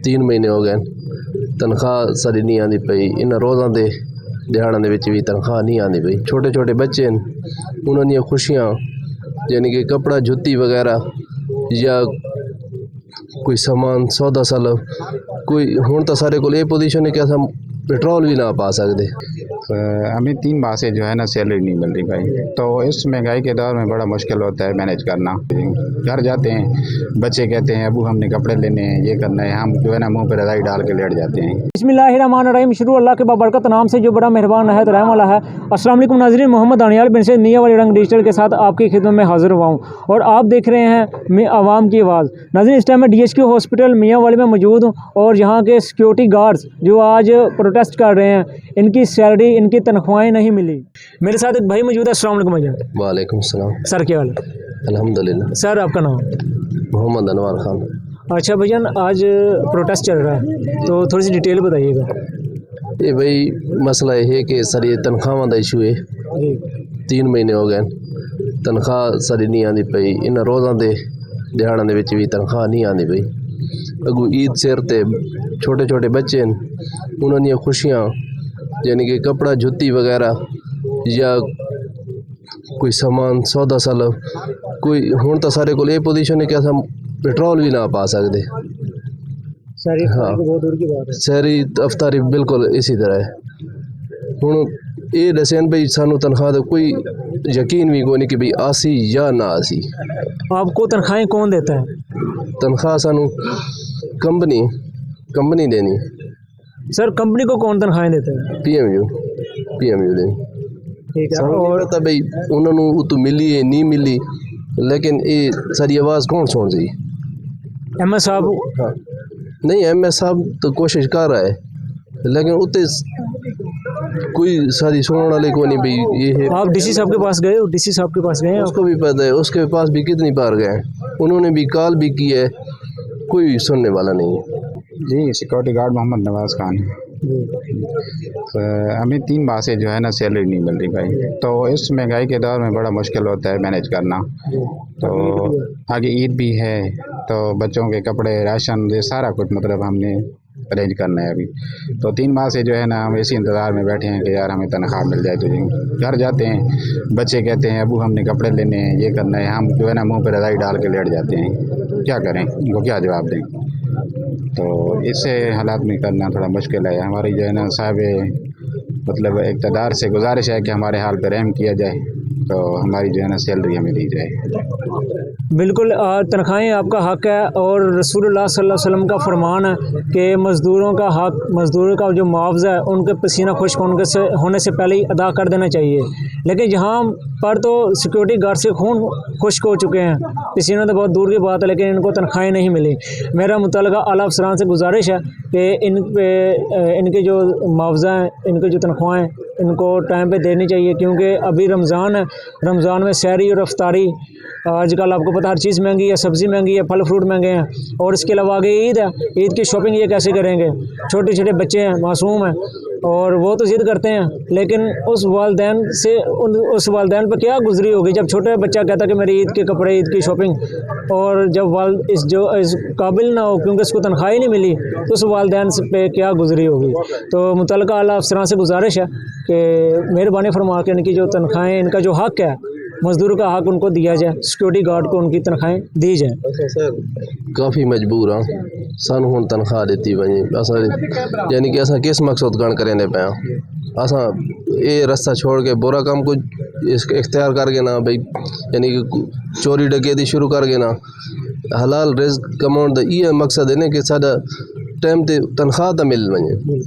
3 ਮਹੀਨੇ ਹੋ ਗਏ ਤਨਖਾਹ ਸਾਡੀ ਨਹੀਂ ਆਉਂਦੀ ਪਈ। ਇਹਨਾਂ ਰੋਜ਼ਾਂ ਦੇ ਦਿਹਾੜਾਂ ਦੇ ਵਿੱਚ ਵੀ ਤਨਖਾਹ ਨਹੀਂ ਆਉਂਦੀ ਪਈ। ਛੋਟੇ ਛੋਟੇ ਬੱਚੇ ਨੇ, ਉਹਨਾਂ ਦੀਆਂ ਖੁਸ਼ੀਆਂ ਯਾਨੀ کہ کپڑا جُتی وغیرہ یا کوئی سامان سودا سلب کوئی ہوں تو سارے کو یہ پوزیشن ہے کہ اصل پیٹرول بھی نہ پا سکتے۔ ہمیں 3 ماہ سے جو ہے نا سیلری نہیں مل رہی بھائی، تو اس مہنگائی کے دور میں بڑا مشکل ہوتا ہے مینیج کرنا۔ گھر جاتے ہیں بچے کہتے ہیں ابو ہم نے کپڑے لینے ہیں، یہ کرنا ہے، ہم جو ہے نا منہ پہ رضائی ڈال کے لیٹ جاتے ہیں۔ بسم اللہ الرحمن الرحیم، شروع اللہ کے بابرکت نام سے جو بڑا مہربان نہایت رحم والا ہے۔ السلام علیکم ناظرین، محمد دانیال بن سے میاں والی رنگ ڈیجیٹل کے ساتھ آپ کی خدمت میں حاضر ہوا ہوں اور آپ دیکھ رہے ہیں عوام کی آواز۔ ناظرین، اس ٹائم میں DHQ ہاسپٹل میاں والی میں موجود ہوں اور یہاں کے سیکیورٹی گارڈز جو آج پروٹیسٹ کر رہے ہیں، ان کی سیلری، ان کی تنخواہیں نہیں ملی۔ میرے ساتھ ایک بھائی موجود ہے۔ السلام علیکم بھائی۔ وعلیکم السلام۔ سر کیا حال ہے؟ الحمدللہ۔ سر آپ کا نام؟ محمد انوار خان۔ اچھا بھائی جان، آج پروٹیسٹ چل رہا ہے تو تھوڑی سی ڈیٹیل بتائیے گا۔ یہ بھائی مسئلہ یہ ہے کہ ساری تنخواہ کا ایشو ہے۔ 3 مہینے ہو گئے تنخواہ ساری نہیں آتی پئی۔ انہاں روزاں دے دہاڑاں دے وچ بھی تنخواہ نہیں آتی پئی۔ اگوں عید سر تے چھوٹے چھوٹے بچے ہیں، انہاں دیاں خوشیاں یعنی کہ کپڑا جُتی وغیرہ یا کوئی سامان سودا سلب کوئی ہوں تو سارے کو یہ پوزیشن ہے کہ اصل پیٹرول بھی نہ پا سکتے۔ ہاں، شہری افطاری بالکل اسی طرح ہے۔ ہوں یہ دسین بھائی سانو تنخواہ تو کوئی یقین بھی کوئی نہیں کہ بھائی آسی یا نہ آسی۔ آپ کو تنخواہیں کون دیتا ہے؟ تنخواہ سانو کمپنی دینی۔ سر کمپنی کو کون تنخواہیں دیتا ہے؟ PMU دینی۔ ٹھیک ہے، اور اور پتا بھائی انہوں نے تو ملی ہے نہیں ملی، لیکن یہ ساری آواز کون سن سی؟ MS صاحب؟ ہاں نہیں، MS صاحب تو کوشش کر رہا ہے لیکن اتنے کوئی ساری سننے والے کو نہیں بھائی یہ ہے۔ آپ DC صاحب کے پاس گئے ہو؟ DC صاحب کے پاس گئے ہیں؟ اس کو بھی پتہ ہے، اس کے پاس بھی کتنی بار گئے، انہوں نے بھی کال بھی کی ہے، کوئی سننے والا نہیں ہے۔ جی سیکورٹی گارڈ محمد نواز خان۔ ہمیں 3 ماہ سے جو ہے نا سیلری نہیں مل رہی بھائی، تو اس مہنگائی کے دور میں بڑا مشکل ہوتا ہے مینیج کرنا۔ تو آگے عید بھی ہے تو بچوں کے کپڑے، راشن، یہ سارا کچھ مطلب ہم نے ارینج کرنا ہے ابھی۔ تو 3 ماہ سے جو ہے نا ہم اسی انتظار میں بیٹھے ہیں کہ یار ہمیں تنخواہ مل جائے تو گھر جاتے ہیں بچے کہتے ہیں ابو ہم نے کپڑے لینے ہیں، یہ کرنا ہے، ہم جو ہے نا منہ پہ رضائی ڈال کے لیٹ جاتے ہیں۔ کیا کریں، ان کو کیا جواب دیں؟ تو اس سے حالات میں کرنا تھوڑا مشکل ہے۔ ہماری جو ہے نا صاحب مطلب اقتدار سے گزارش ہے کہ ہمارے حال پہ رحم کیا جائے، تو ہماری جو ہے نا سیلری ہمیں دی جائے۔ بالکل، تنخواہیں آپ کا حق ہے اور رسول اللہ صلی اللہ علیہ وسلم کا فرمان ہے کہ مزدوروں کا حق، مزدوروں کا جو معاوضہ ہے ان کے پسینہ خشک ہونے سے پہلے ہی ادا کر دینا چاہیے۔ لیکن یہاں پر تو سیکورٹی گارڈ سے خون خشک ہو چکے ہیں، پسینہ تو بہت دور کی بات ہے، لیکن ان کو تنخواہیں نہیں ملی۔ میرا متعلقہ اعلیٰ افسران سے گزارش ہے کہ ان کے جو معاوضہ ہیں، ان کے جو تنخواہیں ہیں، ان کو ٹائم پہ دینی چاہیے، کیونکہ ابھی رمضان ہے، رمضان میں سحری اور افطاری، آج کل آپ کو پتہ ہر چیز مہنگی ہے، سبزی مہنگی ہے، پھل فروٹ مہنگے ہیں، اور اس کے علاوہ آگے عید ہے، عید کی شاپنگ یہ کیسے کریں گے؟ چھوٹے چھوٹے بچے ہیں، معصوم ہیں، اور وہ تو ضد کرتے ہیں، لیکن اس والدین پہ کیا گزری ہوگی جب چھوٹا بچہ کہتا کہ میری عید کے کپڑے، عید کی شاپنگ، اور جب والد اس قابل نہ ہو کیونکہ اس کو تنخواہ ہی نہیں ملی تو اس والدین پہ کیا گزری ہوگی؟ تو متعلقہ اعلیٰ افسران سے گزارش ہے کہ مہربانی فرما کے ان کی جو تنخواہیں، ان کا جو حق ہے، مزدوروں کا حق ان کو دیا جائے، سیکورٹی گارڈ کو ان کی تنخواہیں دی جائیں۔ کافی مجبور ہاں، سانو ہوں تنخواہ دیتی ونجے، یعنی کہ اصا کس مقصد کان کریں دے پیا، اصا یہ رستہ چھوڑ کے برا کام کو اختیار کر کے نا بھائی، یعنی کہ چوری ڈکیتی شروع کر کے نا حلال رزق کماؤن دا یہ مقصد ہے نا کہ ساڈا ٹائم تے تنخواہ تا مل ونجے۔